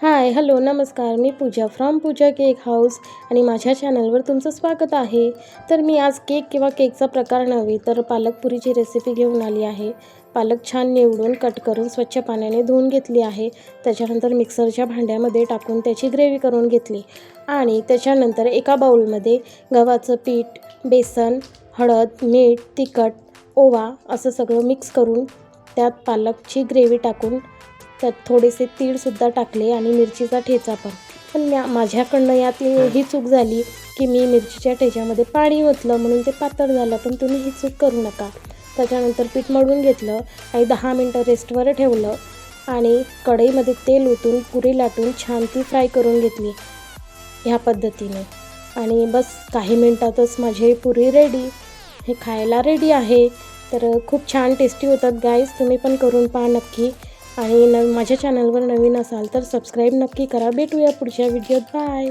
हाय, hello, नमस्कार. मी पूजा from Pooja cake house आणि माझ्या चॅनलवर तुमचं स्वागत आहे. तर मी आज केक किंवा केकचा प्रकार नव्हे तर पालकपुरीची रेसिपी घेऊन आली आहे. पालक छान निवडून कट करून स्वच्छ पाण्याने धुवून घेतली आहे. त्याच्यानंतर मिक्सरच्या भांड्यामध्ये टाकून त्याची ग्रेव्ही करून घेतली आणि त्याच्यानंतर एका बाउलमध्ये गव्हाचं पीठ, बेसन, हळद, मीठ, तिखट, ओवा असं सगळं मिक्स करून त्यात पालकची ग्रेव्ही टाकून त्यात थोडेसे तीळसुद्धा टाकले आणि मिरचीचा ठेचा पण माझ्याकडनं यात ही चूक झाली की मी मिरचीच्या ठेच्यामध्ये पाणी ओतलं म्हणून ते पातळ झालं. पण तुम्ही ही चूक करू नका. त्याच्यानंतर पीठ मळून घेतलं आणि 10 मिनटं रेस्टवर ठेवलं आणि कढईमध्ये तेल ओतून पुरी लाटून छान ती फ्राय करून घेतली ह्या पद्धतीने. आणि बस काही मिनटातच माझी पुरी रेडी. हे खायला रेडी आहे. तर खूप छान टेस्टी होतात गाईज. तुम्ही पण करून पहा नक्की. आणि माझ्या चॅनलवर नवीन असाल तर सबस्क्राईब नक्की करा. भेटूया पुढच्या व्हिडिओत. बाय.